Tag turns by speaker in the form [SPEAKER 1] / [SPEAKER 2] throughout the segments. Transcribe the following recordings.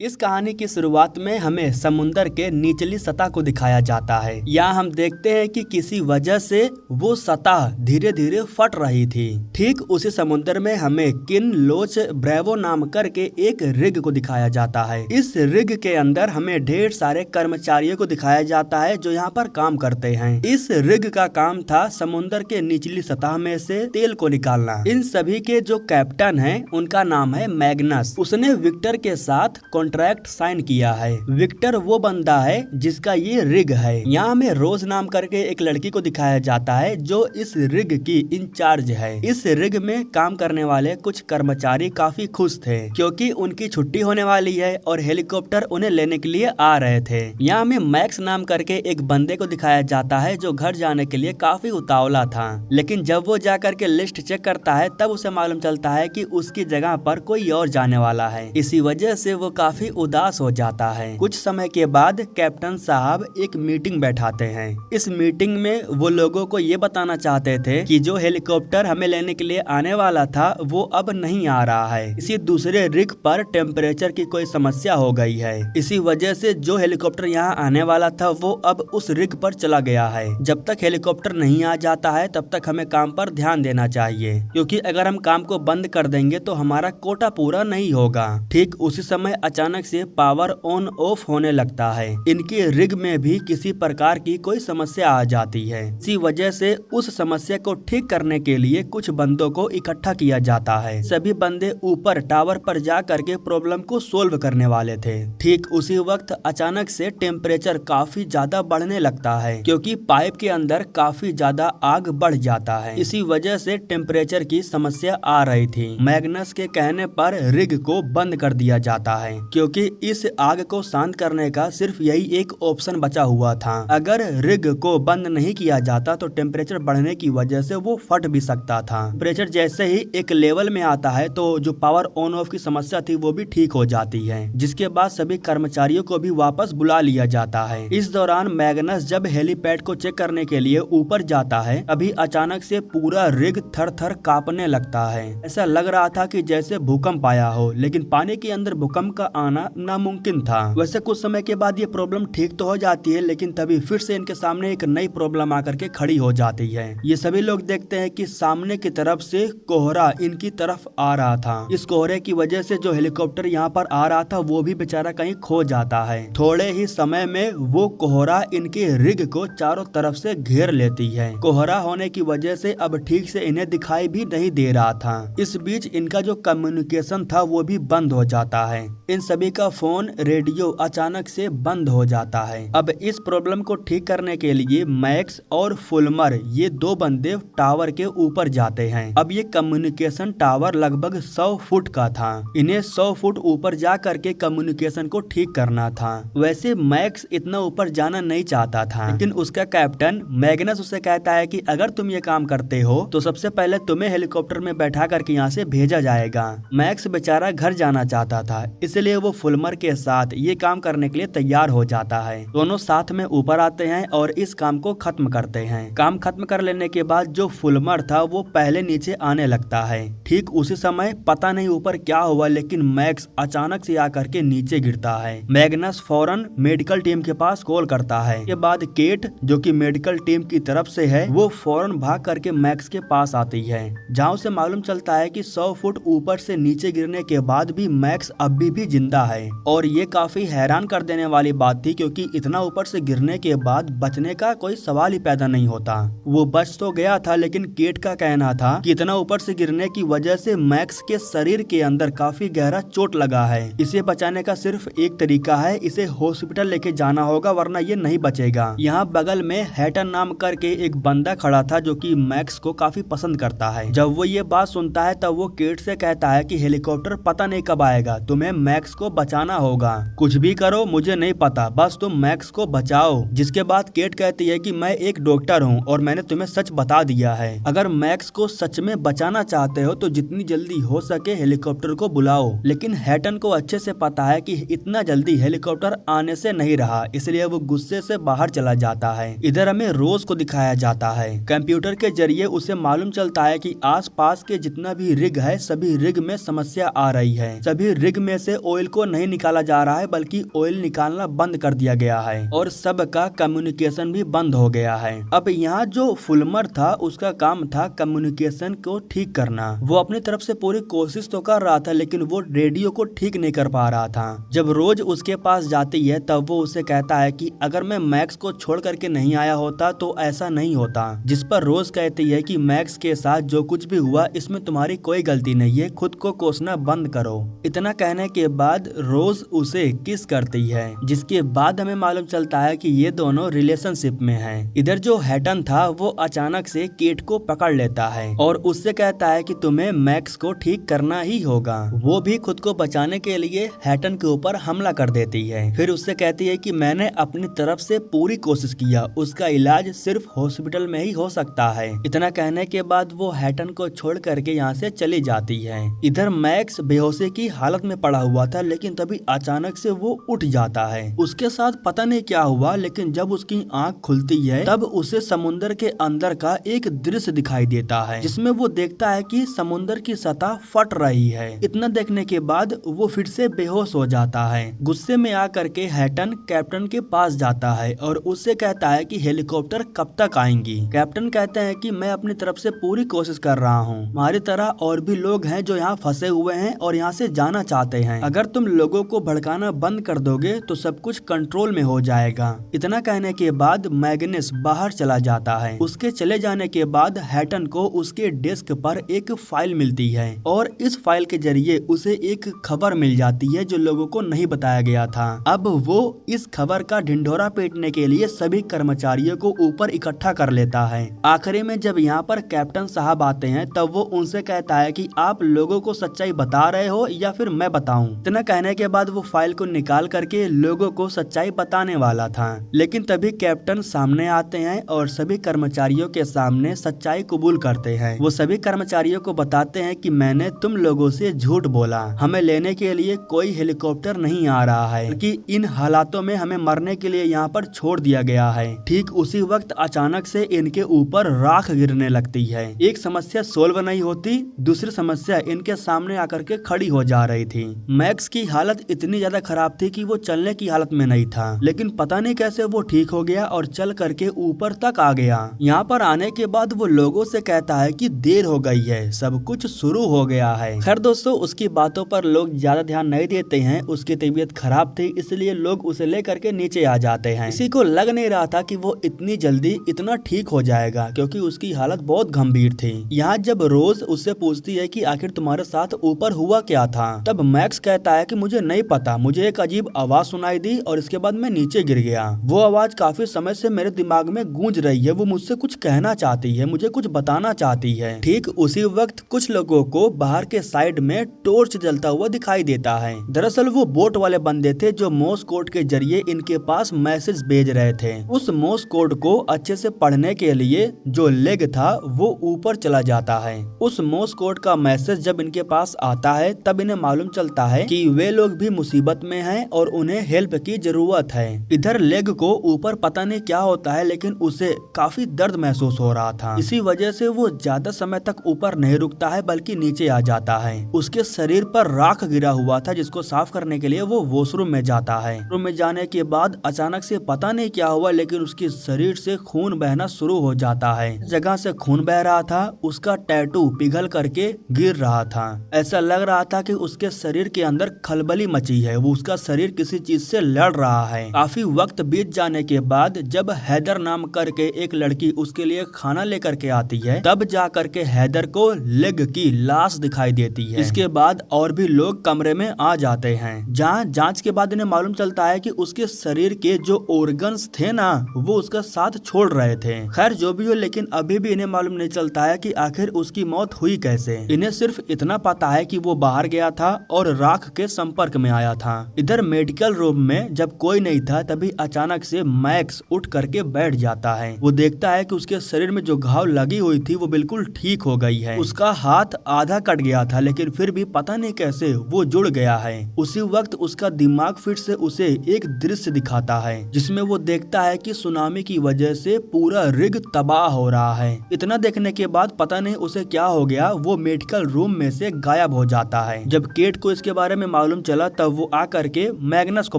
[SPEAKER 1] इस कहानी की शुरुआत में हमें समुंदर के निचली सतह को दिखाया जाता है। यहाँ हम देखते हैं कि किसी वजह से वो सतह धीरे धीरे फट रही थी। ठीक उसी समुंदर में हमें किन लोच ब्रेवो नाम करके एक रिग को दिखाया जाता है। इस रिग के अंदर हमें ढेर सारे कर्मचारियों को दिखाया जाता है जो यहाँ पर काम करते हैं। इस रिग का काम था समुंदर के निचली सतह में से तेल को निकालना। इन सभी के जो कैप्टन है उनका नाम है मैग्नस। उसने विक्टर के साथ कॉन्ट्रैक्ट साइन किया है। विक्टर वो बंदा है जिसका ये रिग है। यहाँ में रोज नाम करके एक लड़की को दिखाया जाता है जो इस रिग की इंचार्ज है। इस रिग में काम करने वाले कुछ कर्मचारी काफी खुश थे क्योंकि उनकी छुट्टी होने वाली है और हेलीकॉप्टर उन्हें लेने के लिए आ रहे थे। यहाँ में मैक्स नाम करके एक बंदे को दिखाया जाता है जो घर जाने के लिए काफी उतावला था, लेकिन जब वो जाकर के लिस्ट चेक करता है तब उसे मालूम चलता है कि उसकी जगह पर कोई और जाने वाला है। इसी वजह से वो काफी उदास हो जाता है। कुछ समय के बाद कैप्टन साहब एक मीटिंग बैठाते हैं। इस मीटिंग में वो लोगों को ये बताना चाहते थे कि जो हेलीकॉप्टर हमें लेने के लिए आने वाला था वो अब नहीं आ रहा है। इसी दूसरे रिग पर टेम्परेचर की कोई समस्या हो गई है। इसी वजह से जो हेलीकॉप्टर यहाँ आने वाला था वो अब उस रिग पर चला गया है। जब तक हेलीकॉप्टर नहीं आ जाता है तब तक हमें काम पर ध्यान देना चाहिए, क्योंकि अगर हम काम को बंद कर देंगे तो हमारा कोटा पूरा नहीं होगा। ठीक उसी समय अचानक से पावर ऑन ऑफ होने लगता है। इनकी रिग में भी किसी प्रकार की कोई समस्या आ जाती है। इसी वजह से उस समस्या को ठीक करने के लिए कुछ बंदों को इकट्ठा किया जाता है। सभी बंदे ऊपर टावर पर जा करके प्रॉब्लम को सोल्व करने वाले थे। ठीक उसी वक्त अचानक से टेम्परेचर काफी ज्यादा बढ़ने लगता है क्योंकि पाइप के अंदर काफी ज्यादा आग बढ़ जाता है। इसी वजह से टेम्परेचर की समस्या आ रही थी। मैग्नस के कहने पर रिग को बंद कर दिया जाता है क्योंकि इस आग को शांत करने का सिर्फ यही एक ऑप्शन बचा हुआ था। अगर रिग को बंद नहीं किया जाता तो टेम्परेचर बढ़ने की वजह से वो फट भी सकता था। टेम्परेचर जैसे ही एक लेवल में आता है तो जो पावर ऑन ऑफ की समस्या थी वो भी ठीक हो जाती है, जिसके बाद सभी कर्मचारियों को भी वापस बुला लिया जाता है। इस दौरान मैग्नस जब हेलीपैड को चेक करने के लिए ऊपर जाता है अभी अचानक से पूरा रिग थर थर कांपने लगता है। ऐसा लग रहा था कि जैसे भूकंप आया हो, लेकिन पानी के अंदर भूकंप का आना नामुमकिन था। वैसे कुछ समय के बाद ये प्रॉब्लम ठीक तो हो जाती है, लेकिन तभी फिर से इनके सामने एक नई प्रॉब्लम आकर के खड़ी हो जाती है। ये सभी लोग देखते हैं कि सामने की तरफ से कोहरा इनकी तरफ आ रहा था। इस कोहरे की वजह से जो हेलीकॉप्टर यहाँ पर आ रहा था वो भी बेचारा कहीं खो जाता है। थोड़े ही समय में वो कोहरा इनके रिग को चारों तरफ से घेर लेती है। कोहरा होने की वजह से अब ठीक से इन्हें दिखाई भी नहीं दे रहा था। इस बीच इनका जो कम्युनिकेशन था वो भी बंद हो जाता है। इन सभी का फोन रेडियो अचानक से बंद हो जाता है। अब इस प्रॉब्लम को ठीक करने के लिए मैक्स और फुलमर ये दो बंदे टावर के ऊपर जाते हैं। अब ये कम्युनिकेशन टावर लगभग 100 फुट का था। इन्हें 100 फुट ऊपर जा करके कम्युनिकेशन को ठीक करना था। वैसे मैक्स इतना ऊपर जाना नहीं चाहता था, लेकिन उसका कैप्टन मैग्नस उसे कहता है कि अगर तुम ये काम करते हो तो सबसे पहले तुम्हें हेलीकॉप्टर में बैठा करके यहाँ से भेजा जाएगा। मैक्स बेचारा घर जाना चाहता था, इसलिए वो फुलमर के साथ ये काम करने के लिए तैयार हो जाता है। दोनों साथ में ऊपर आते हैं और इस काम को खत्म करते हैं। काम खत्म कर लेने के बाद जो फुलमर था वो पहले नीचे आने लगता है। ठीक उसी समय पता नहीं ऊपर क्या हुआ, लेकिन मैक्स अचानक से आकर के नीचे गिरता है। मैग्नस फौरन मेडिकल टीम के पास कॉल करता है। के बाद केट जो कि मेडिकल टीम की तरफ से है वो फौरन भाग करके मैक्स के पास आती है, जहाँ उसे मालूम चलता है कि 100 फुट ऊपर से नीचे गिरने के बाद भी मैक्स अभी भी जिंदा है। और ये काफी हैरान कर देने वाली बात थी क्योंकि इतना ऊपर से गिरने के बाद बचने का कोई सवाल ही पैदा नहीं होता। वो बच तो गया था, लेकिन केट का कहना था कि इतना ऊपर से गिरने की वजह से मैक्स के शरीर के अंदर काफी गहरा चोट लगा है। इसे बचाने का सिर्फ एक तरीका है, इसे हॉस्पिटल लेके जाना होगा वरना ये नहीं बचेगा। यहाँ बगल में हैटन नाम करके एक बंदा खड़ा था जो कि मैक्स को काफी पसंद करता है। जब वो ये बात सुनता है तब वो केट से कहता है कि हेलीकॉप्टर पता नहीं कब आएगा, तुम्हें मैक्स को बचाना होगा। कुछ भी करो मुझे नहीं पता, बस तुम मैक्स को बचाओ। जिसके बाद केट कहती है कि मैं एक डॉक्टर हूँ और मैंने तुम्हें सच बता दिया है। अगर मैक्स को सच में बचाना चाहते हो तो जितनी जल्दी हो सके हेलीकॉप्टर को बुलाओ। लेकिन हैटन को अच्छे से पता है कि इतना जल्दी हेलीकॉप्टर आने से नहीं रहा, इसलिए वो गुस्से से बाहर चला जाता है। इधर हमें रोज को दिखाया जाता है। कंप्यूटर के जरिए उसे मालूम चलता है कि आसपास के जितना भी रिग है सभी रिग में समस्या आ रही है। सभी रिग में से ऑयल को नहीं निकाला जा रहा है बल्कि ऑयल निकालना बंद कर दिया गया है और सबका कम्युनिकेशन भी बंद हो गया है। अब यहाँ जो फुलमर था उसका काम था कम्युनिकेशन को ठीक करना। वो अपनी तरफ से पूरी कोशिश तो कर रहा था लेकिन वो रेडियो को ठीक नहीं कर पा रहा था। जब रोज उसके पास जाती है तब वो उसे कहता है कि अगर मैं मैक्स को छोड़ करके नहीं आया होता तो ऐसा नहीं होता, जिस पर रोज कहती है कि मैक्स के साथ जो कुछ भी हुआ इसमें तुम्हारी कोई गलती नहीं है, खुद को कोसना बंद करो। इतना कहने के बाद रोज उसे किस करती है, जिसके बाद हमें मालूम चलता है कि ये दोनों रिलेशनशिप में हैं। इधर जो हैटन था वो अचानक से केट को पकड़ लेता है और उससे कहता है कि तुम्हें मैक्स को ठीक करना ही होगा। वो भी खुद को बचाने के लिए हैटन के ऊपर हमला कर देती है। फिर उससे कहती है कि मैंने अपनी तरफ से पूरी कोशिश किया, उसका इलाज सिर्फ हॉस्पिटल में ही हो सकता है। इतना कहने के बाद वो हैटन को छोड़ करके यहाँ से चली जाती है। इधर मैक्स बेहोशी की हालत में पड़ा हुआ था लेकिन तभी अचानक से वो उठ जाता है। उसके साथ पता नहीं क्या हुआ लेकिन जब उसकी आंख खुलती है तब उसे समुद्र के अंदर का एक दृश्य दिखाई देता है, जिसमें वो देखता है कि समुद्र की सतह फट रही है। इतना देखने के बाद वो फिर से बेहोश हो जाता है। गुस्से में आकर के हैटन कैप्टन के पास जाता है और उससे कहता है कि हेलीकॉप्टर कब तक आएंगी। कैप्टन कहते हैं कि मैं अपनी तरफ से पूरी कोशिश कर रहा हूँ, हमारी तरह और भी लोग हैं जो यहाँ फंसे हुए हैं और यहाँ से जाना चाहते हैं। अगर तुम लोगों को भड़काना बंद कर दोगे तो सब कुछ कंट्रोल में हो जाएगा। इतना कहने के बाद मैग्नस बाहर चला जाता है। उसके चले जाने के बाद हैटन को उसके डेस्क पर एक फाइल मिलती है और इस फाइल के जरिए उसे एक खबर मिल जाती है जो लोगों को नहीं बताया गया था। अब वो इस खबर का ढिंढोरा पीटने के लिए सभी कर्मचारियों को ऊपर इकट्ठा कर लेता है। आखिरी में जब यहाँ पर कैप्टन साहब आते हैं तब वो उनसे कहता है कि आप लोगों को सच्चाई बता रहे हो या फिर मैं बताऊं। इतना कहने के बाद वो फाइल को निकाल करके लोगों को सच्चाई बताने वाला था लेकिन तभी कैप्टन सामने आते हैं और सभी कर्मचारियों के सामने सच्चाई कबूल करते हैं। वो सभी कर्मचारियों को बताते हैं कि मैंने तुम लोगों से झूठ बोला, हमें लेने के लिए कोई हेलीकॉप्टर नहीं आ रहा है कि इन हालातों में हमें मरने के लिए यहाँ पर छोड़ दिया गया है। ठीक उसी वक्त अचानक से इनके ऊपर राख गिरने लगती है। एक समस्या सोल्व नहीं होती, दूसरी समस्या इनके सामने आकर के खड़ी हो जा रही थी। मैक्स की हालत इतनी ज्यादा खराब थी कि वो चलने की हालत में नहीं था लेकिन पता नहीं कैसे वो ठीक हो गया और चल करके ऊपर तक आ गया। यहाँ पर आने के बाद वो लोगों से कहता है कि देर हो गई है, सब कुछ शुरू हो गया है। खैर दोस्तों, उसकी बातों पर लोग ज्यादा ध्यान नहीं देते हैं। उसकी तबीयत खराब थी इसलिए लोग उसे लेकर के नीचे आ जाते हैं। किसी को लग नहीं रहा था कि वो इतनी जल्दी इतना ठीक हो जाएगा क्योंकि उसकी हालत बहुत गंभीर थी। यहाँ जब रोज उससे पूछती है कि आखिर तुम्हारे साथ ऊपर हुआ क्या था, तब मैक्स कहता है कि मुझे नहीं पता, मुझे एक अजीब आवाज सुनाई दी और इसके बाद मैं नीचे गिर गया। वो आवाज काफी समय से मेरे दिमाग में गूंज रही है, वो मुझसे कुछ कहना चाहती है, मुझे कुछ बताना चाहती है। ठीक उसी वक्त कुछ लोगों को बाहर के साइड में टॉर्च जलता हुआ दिखाई देता है। दरअसल वो बोट वाले बंदे थे जो मोर्स कोड के जरिए इनके पास मैसेज भेज रहे थे। उस मोर्स कोड को अच्छे से पढ़ने के लिए जो लेग था वो ऊपर चला जाता है। उस मोर्स कोड का मैसेज जब इनके पास आता है तब इन्हें मालूम चलता है कि वे लोग भी मुसीबत में हैं और उन्हें हेल्प की जरूरत है। इधर लेग को ऊपर पता नहीं क्या होता है लेकिन उसे काफी दर्द महसूस हो रहा था। इसी वजह से वो ज्यादा समय तक ऊपर नहीं रुकता है बल्कि नीचे आ जाता है। उसके शरीर पर राख गिरा हुआ था जिसको साफ करने के लिए वो वॉशरूम में जाता है। वॉशरूम में जाने के बाद अचानक से पता नहीं क्या हुआ लेकिन उसके शरीर से खून बहना शुरू हो जाता है। जगह से खून बह रहा था, उसका टैटू पिघल करके गिर रहा था। ऐसा लग रहा था कि उसके शरीर के अंदर खलबली मची है, वो उसका शरीर किसी चीज से लड़ रहा है। काफी वक्त बीत जाने के बाद जब हैदर नाम करके एक लड़की उसके लिए खाना लेकर के आती है तब जा करके हैदर को लेग की लाश दिखाई देती है। इसके बाद और भी लोग कमरे में आ जाते हैं जहाँ जांच के बाद इन्हें मालूम चलता है कि उसके शरीर के जो ऑर्गन्स थे ना वो उसका साथ छोड़ रहे थे। खैर जो भी हो, लेकिन अभी भी इन्हें मालूम नहीं चलता है कि आखिर उसकी मौत हुई कैसे। इन्हें सिर्फ इतना पता है कि वो बाहर गया था और राख के संपर्क में आया था। इधर मेडिकल रूम में जब कोई नहीं था तभी अचानक से मैक्स उठ करके बैठ जाता है। वो देखता है कि उसके शरीर में जो घाव लगी हुई थी वो बिल्कुल ठीक हो गई है। उसका हाथ आधा कट गया था लेकिन फिर भी पता नहीं कैसे वो जुड़ गया है। उसी वक्त उसका दिमाग फिर से उसे एक दृश्य दिखाता है जिसमें वो देखता है कि सुनामी की वजह से पूरा रिग तबाह हो रहा है। इतना देखने के बाद पता नहीं उसे क्या हो गया, वो मेडिकल रूम में से गायब हो जाता है। जब केट को इसके बारे में मालूम चला तब वो आकर के मैग्नस को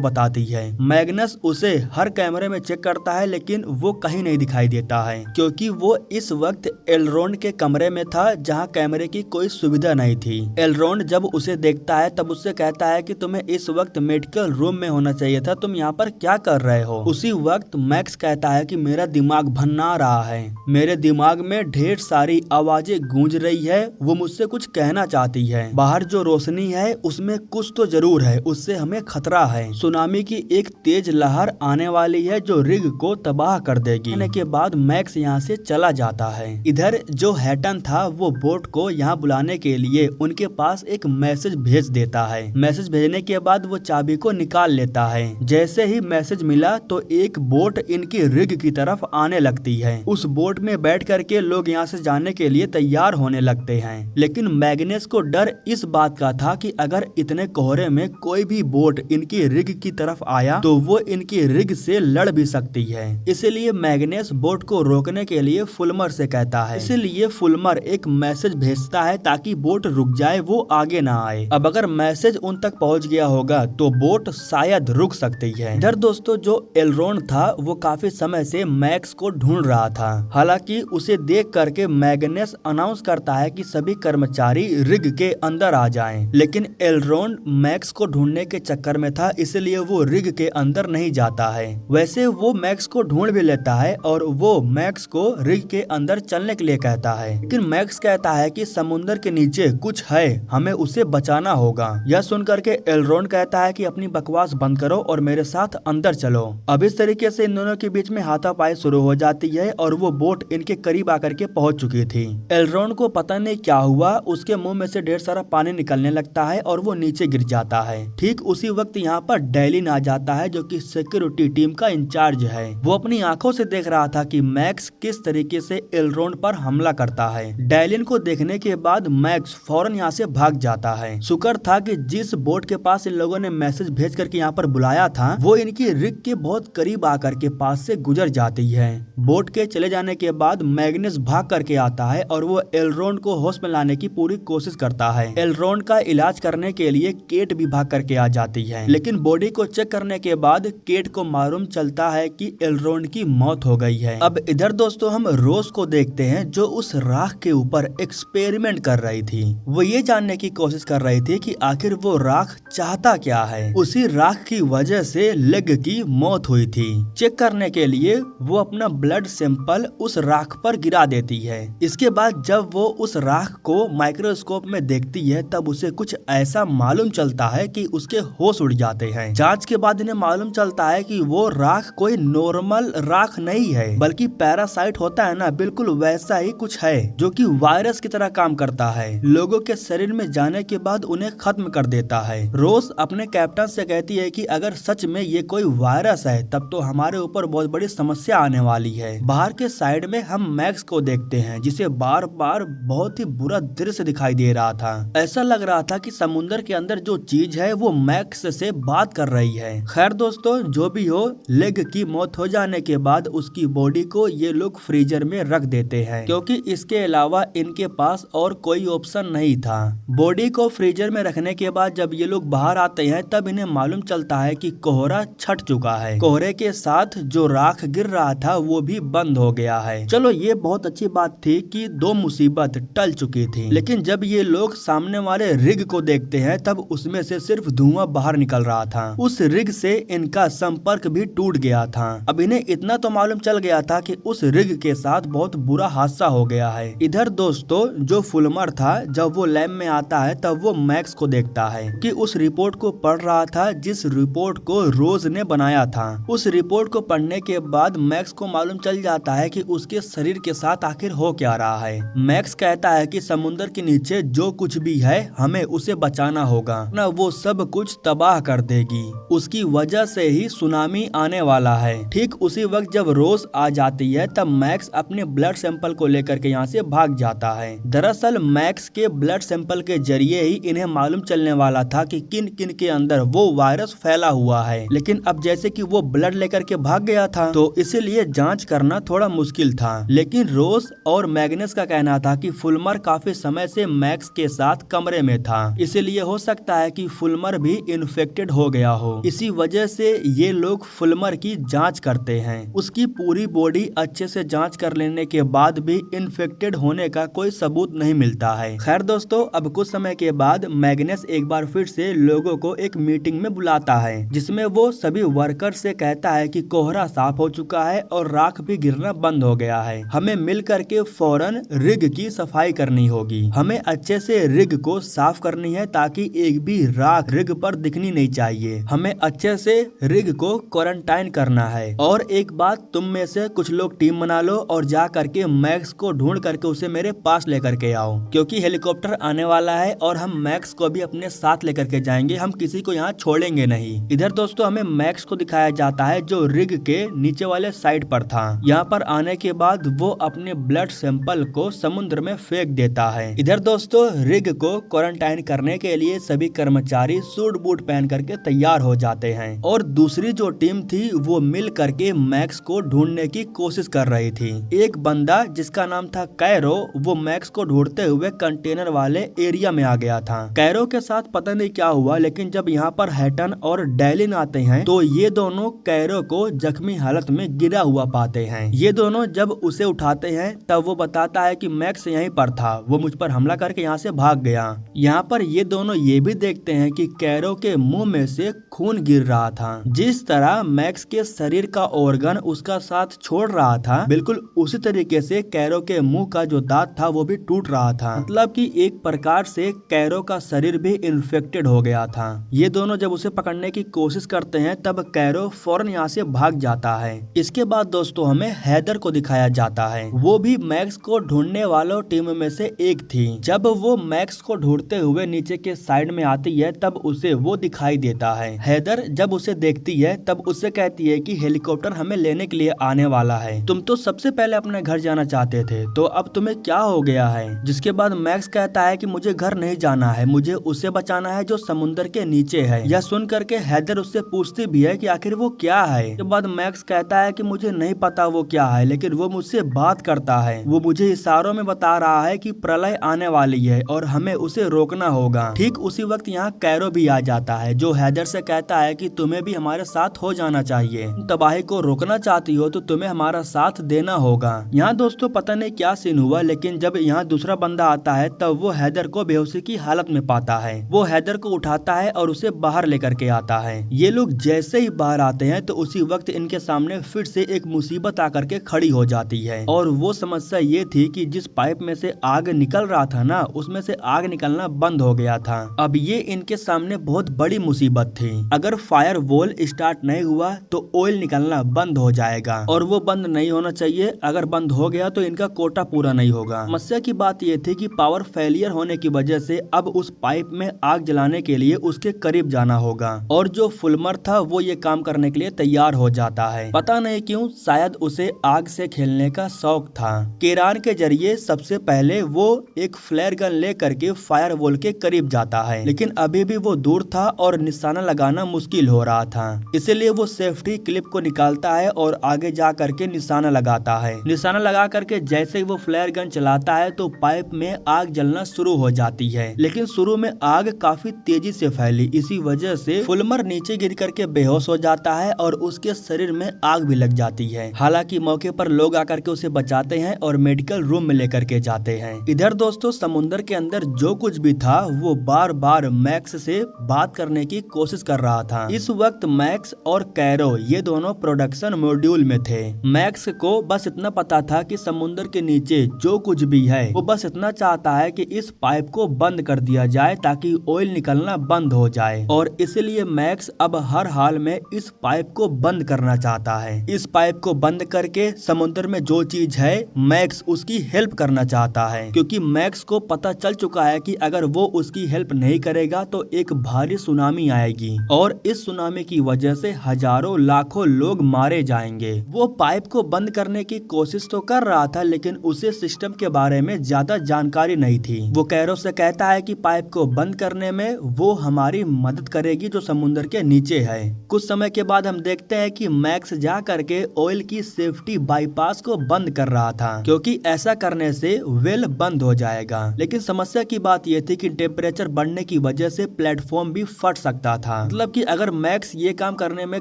[SPEAKER 1] बताती है। मैग्नस उसे हर कैमरे में चेक करता है लेकिन वो कहीं नहीं दिखाई देता है, क्योंकि वो इस वक्त एलरोंड के कमरे में था जहाँ कैमरे की कोई सुविधा नहीं थी। एलरोंड जब उसे देखता है तब उससे कहता है कि तुम्हें इस वक्त मेडिकल रूम में होना चाहिए था, तुम यहाँ पर क्या कर रहे हो। उसी वक्त मैक्स कहता है कि मेरा दिमाग भन्ना रहा है, मेरे दिमाग में ढेर सारी आवाजें गूंज रही है, वो मुझसे कुछ कहना चाहती है। बाहर जो रोशनी है उसमें कुछ तो जरूर है, उससे हमें खतरा है। सुनामी की एक तेज लहर आने वाली है जो रिग को तबाह कर देगी। कहने के बाद मैक्स यहाँ से चला जाता है। इधर जो हैटन था वो बोट को यहाँ बुलाने के लिए उनके पास एक मैसेज भेज देता है। मैसेज भेजने के बाद वो चाबी को निकाल लेता है। जैसे ही मैसेज मिला तो एक बोट इनकी रिग की तरफ आने लगती है। उस बोट में बैठ करके लोग यहाँ से जाने के लिए तैयार होने लगते हैं, लेकिन मैग्नस को डर इस बात का था कि अगर इतने कोहरे में कोई भी बोट इनकी रिग की तरफ आया तो वो इनकी रिग से लड़ भी सकती है। इसलिए मैग्नस बोट को रोकने के लिए फुल्मर से कहता है। इसलिए फुल्मर एक मैसेज भेजता है ताकि बोट रुक जाए, वो आगे ना आए। अब अगर मैसेज उन तक पहुंच गया होगा तो बोट शायद रुक सकती है। इधर दोस्तों जो एलरोंड था वो काफी समय से मैक्स को ढूंढ रहा था। हालांकि उसे देख करके मैग्नस अनाउंस करता है कि सभी कर्मचारी रिग के अंदर आ जाएं। लेकिन एलरोंड मैक्स को ढूंढने के चक्कर में था, इसलिए वो रिग के अंदर नहीं जाता है। वैसे वो मैक्स को ढूंढ भी लेता है और वो मैक्स को रिग के अंदर चलने के लिए कहता है, लेकिन मैक्स कहता है कि समुद्र के नीचे कुछ है, हमें उसे बचाना होगा। यह सुनकर के एलरोंड कहता है कि अपनी बकवास बंद करो और मेरे साथ अंदर चलो। अब इस तरीके से इन दोनों के बीच में हाथापाई शुरू हो जाती है और वो बोट इनके करीब आकर के पहुंच चुकी थी। एलरोंड को पता नहीं क्या हुआ, उसके मुंह में से ढेर सारा पानी निकलने लगता है और वो नीचे गिर जाता है। ठीक उसी वक्त यहाँ पर डेलिन आ जाता है जो कि सिक्योरिटी टीम का इंचार्ज है। वो अपनी आंखों से देख रहा था कि मैक्स किस तरीके से एलरोंड पर हमला करता है। डेलिन को देखने के बाद मैक्स फौरन यहाँ से भाग जाता है। शुक्र था कि जिस बोट के पास इन लोगों ने मैसेज भेज करके यहाँ पर बुलाया था वो इनकी रिग के बहुत करीब आकर के पास से गुजर जाती है। बोट के चले जाने के बाद मैग्नस भाग करके आता है और वो एलरोंड को होश में लाने की पूरी कोशिश करता है। एलरोंड का इलाज करने के लिए केट भी भाग करके आ जाती है, लेकिन बॉडी को चेक करने के बाद केट को मालूम चलता है कि एलरोंड की मौत हो गई है। अब इधर दोस्तों हम रोज को देखते हैं जो उस राख के ऊपर एक्सपेरिमेंट कर रही थी। वो ये जानने की कोशिश कर रही थी कि आखिर वो राख चाहता क्या है। उसी राख की वजह से लेग की मौत हुई थी। चेक करने के लिए वो अपना ब्लड सैंपल उस राख पर गिरा देती है। इसके बाद जब वो उस राख को माइक्रोस्कोप में देखती है तब उसे कुछ ऐसा मालूम चलता है कि उसके होश उड़ जाते हैं। जांच के बाद इन्हें मालूम चलता है कि वो राख कोई नॉर्मल राख नहीं है, बल्कि पैरासाइट होता है ना, बिल्कुल वैसा ही कुछ है जो कि वायरस की तरह काम करता है। लोगों के शरीर में जाने के बाद उन्हें खत्म कर देता है। रोज अपने कैप्टन से कहती है कि अगर सच में ये कोई वायरस है तब तो हमारे ऊपर बहुत बड़ी समस्या आने वाली है। बाहर के साइड में हम मैक्स को देखते हैं जिसे बार बार बहुत ही बुरा दृश्य दिखाई दे रहा था। ऐसा लग रहा था कि समुद्र के अंदर जो चीज है वो मैक्स से बात कर रही है। खैर दोस्तों जो भी हो, लेग की मौत हो जाने के बाद उसकी बॉडी को ये लोग फ्रीजर में रख देते हैं, क्योंकि इसके अलावा इनके पास और कोई ऑप्शन नहीं था। बॉडी को फ्रीजर में रखने के बाद जब ये लोग बाहर आते हैं तब इन्हें मालूम चलता है कि कोहरा छट चुका है। कोहरे के साथ जो राख गिर रहा था वो भी बंद हो गया है। चलो ये बहुत अच्छी बात थी कि दो मुसीबत टल चुकी थी, लेकिन जब ये लोग सामने वाले रिग को देखते हैं तब उसमें से सिर्फ धुआं बाहर निकल रहा था। उस रिग से इनका संपर्क भी टूट गया था। अब इन्हें इतना तो मालूम चल गया था कि उस रिग के साथ बहुत बुरा हादसा हो गया है। इधर दोस्तों जो फुल्मर था जब वो लैब में आता है तब वो मैक्स को देखता है कि उस रिपोर्ट को पढ़ रहा था जिस रिपोर्ट को रोज ने बनाया था। उस रिपोर्ट को पढ़ने के बाद मैक्स को मालूम चल जाता है कि उसके शरीर के साथ आखिर हो क्या रहा है। मैक्स कहता है कि समुद्र के नीचे जो कुछ भी है हमें उसे बचाना होगा, ना वो सब कुछ तबाह कर देगी। उसकी वजह से ही सुनामी आने वाला है। ठीक उसी वक्त जब रोज आ जाती है तब मैक्स अपने ब्लड सैंपल को लेकर के यहाँ से भाग जाता है। दरअसल मैक्स के ब्लड सैंपल के जरिए ही इन्हें मालूम चलने वाला था कि किन किन के अंदर वो वायरस फैला हुआ है, लेकिन अब जैसे कि वो ब्लड लेकर के भाग गया था तो इसीलिए जांच करना थोड़ा मुश्किल था। लेकिन रोज और मैग्नस का कहना था कि फुल्मर काफी समय से मैक्स के साथ कमरे में था, इसीलिए हो सकता सकता है कि फुलमर भी इन्फेक्टेड हो गया हो। इसी वजह से ये लोग फुलमर की जांच करते हैं। उसकी पूरी बॉडी अच्छे से जांच कर लेने के बाद भी इन्फेक्टेड होने का कोई सबूत नहीं मिलता है। खैर दोस्तों, अब कुछ समय के बाद मैग्नस एक बार फिर से लोगों को एक मीटिंग में बुलाता है, जिसमें वो सभी वर्कर से कहता है कि कोहरा साफ हो चुका है और राख भी गिरना बंद हो गया है। हमें मिल करके फौरन रिग की सफाई करनी होगी। हमें अच्छे से रिग को साफ करनी है ताकि एक भी राख रिग पर दिखनी नहीं चाहिए। हमें अच्छे से रिग को क्वारंटाइन करना है। और एक बात, तुम में से कुछ लोग टीम बना लो और जा करके मैक्स को ढूंढ करके उसे मेरे पास लेकर के आओ, क्योंकि हेलीकॉप्टर आने वाला है और हम मैक्स को भी अपने साथ लेकर के जाएंगे। हम किसी को यहाँ छोड़ेंगे नहीं। इधर दोस्तों हमें मैक्स को दिखाया जाता है जो रिग के नीचे वाले साइड पर था। यहाँ पर आने के बाद वो अपने ब्लड सैंपल को समुद्र में फेंक देता है। इधर दोस्तों रिग को क्वारंटाइन करने के लिए सभी कर्मचारी सूट बूट पहन करके तैयार हो जाते हैं और दूसरी जो टीम थी वो मिल करके मैक्स को ढूंढने की कोशिश कर रही थी। एक बंदा जिसका नाम था कैरो, वो मैक्स को ढूंढते हुए कंटेनर वाले एरिया में आ गया था। कैरो के साथ पता नहीं क्या हुआ, लेकिन जब यहाँ पर हैटन और डेलिन आते हैं तो ये दोनों कैरो को जख्मी हालत में गिरा हुआ पाते हैं। ये दोनों जब उसे उठाते हैं तब वो बताता है कि मैक्स यहीं पर था, वो मुझ पर हमला करके यहाँ से भाग गया। यहाँ पर ये दोनों ये भी देखते हैं कि कैरो के मुंह में से खून गिर रहा था। जिस तरह मैक्स के शरीर का ऑर्गन उसका साथ छोड़ रहा था, बिल्कुल उसी तरीके से कैरो के मुंह का जो दांत था वो भी टूट रहा था। मतलब कि एक प्रकार से कैरो का शरीर भी इन्फेक्टेड हो गया था। ये दोनों जब उसे पकड़ने की कोशिश करते हैं तब कैरो फौरन यहाँ से भाग जाता है। इसके बाद दोस्तों हमें हैदर को दिखाया जाता है। वो भी मैक्स को ढूंढने वालों टीम में से एक थी। जब वो मैक्स को ढूंढते हुए नीचे के साइड में आती है तब उसे वो दिखाई देता है। हैदर जब उसे देखती है तब उससे कहती है कि हेलीकॉप्टर हमें लेने के लिए आने वाला है। तुम तो सबसे पहले अपने घर जाना चाहते थे, तो अब तुम्हें क्या हो गया है? जिसके बाद मैक्स कहता है कि मुझे घर नहीं जाना है, मुझे उसे बचाना है जो समुद्र के नीचे है। यह सुन करके हैदर उससे पूछती भी है कि आखिर वो क्या है। इसके बाद मैक्स कहता है कि मुझे नहीं पता वो क्या है, लेकिन वो मुझसे बात करता है। वो मुझे इशारों में बता रहा है कि प्रलय आने वाली है और हमें उसे रोकना होगा। ठीक उसी वक्त यहाँ कैरो भी आ जाता है जो हैदर से कहता है कि तुम्हें भी हमारे साथ हो जाना चाहिए। तबाही को रोकना चाहती हो तो तुम्हें हमारा साथ देना होगा। यहाँ दोस्तों पता नहीं क्या सीन हुआ, लेकिन जब यहाँ दूसरा बंदा आता है तब वो हैदर को बेहोशी की हालत में पाता है। वो हैदर को उठाता है और उसे बाहर लेकर के आता है। ये लोग जैसे ही बाहर आते हैं तो उसी वक्त इनके सामने फिर से एक मुसीबत आकर के खड़ी हो जाती है। और वो समस्या ये थी कि जिस पाइप में से आग निकल रहा था ना, उसमें से आग निकलना बंद हो गया था। अब ये इनके सामने बहुत बड़ी मुसीबत थी। अगर फायर वॉल स्टार्ट नहीं हुआ तो ऑयल निकलना बंद हो जाएगा और वो बंद नहीं होना चाहिए। अगर बंद हो गया तो इनका कोटा पूरा नहीं होगा। समस्या की बात ये थी कि पावर फेलियर होने की वजह से अब उस पाइप में आग जलाने के लिए उसके करीब जाना होगा। और जो फुलमर था वो ये काम करने के लिए तैयार हो जाता है। पता नहीं क्यों, शायद उसे आग से खेलने का शौक था। केरान के जरिए सबसे पहले वो एक फ्लेयर गन ले करके फायर वॉल के करीब जाता है, लेकिन अभी भी वो दूर था और निशाना लगाना मुश्किल हो रहा था। इसलिए वो सेफ्टी क्लिप को निकालता है और आगे जा करके निशाना लगाता है। निशाना लगा करके जैसे ही वो फ्लेयर गन चलाता है तो पाइप में आग जलना शुरू हो जाती है, लेकिन शुरू में आग काफी तेजी से फैली। इसी वजह से फुलमर नीचे गिर करके बेहोश हो जाता है और उसके शरीर में आग भी लग जाती है। हालांकि मौके पर लोग आकर के उसे बचाते हैं और मेडिकल रूम में लेकर के जाते हैं। इधर दोस्तों समुद्र के अंदर जो कुछ भी था वो बार बार मैक्स से बात करने की कोशिश कर रहा था। इस वक्त मैक्स और कैरो ये दोनों प्रोडक्शन मॉड्यूल में थे। मैक्स को बस इतना पता था कि समुद्र के नीचे जो कुछ भी है वो बस इतना चाहता है कि इस पाइप को बंद कर दिया जाए ताकि ऑयल निकलना बंद हो जाए। और इसलिए मैक्स अब हर हाल में इस पाइप को बंद करना चाहता है। इस पाइप को बंद करके समुद्र में जो चीज है मैक्स उसकी हेल्प करना चाहता है, क्योंकि मैक्स को पता चल चुका है कि अगर वो उसकी हेल्प नहीं करेगा तो एक भारी सुनामी आएगी और इस सुनामी की वजह से हजारों लाखों लोग मारे जाएंगे। वो पाइप को बंद करने की कोशिश तो कर रहा था, लेकिन उसे सिस्टम के बारे में ज्यादा जानकारी नहीं थी। वो कैरो से कहता है कि पाइप को बंद करने में वो हमारी मदद करेगी जो समुद्र के नीचे है। कुछ समय के बाद हम देखते हैं कि मैक्स जा करके ऑयल की सेफ्टी बाईपास को बंद कर रहा था, क्योंकि ऐसा करने से वेल बंद हो जाएगा। लेकिन समस्या की बात यह थी कि टेम्परेचर बढ़ने की वजह से प्लेटफॉर्म भी फट सकता था। मतलब कि अगर मैक्स ये काम करने में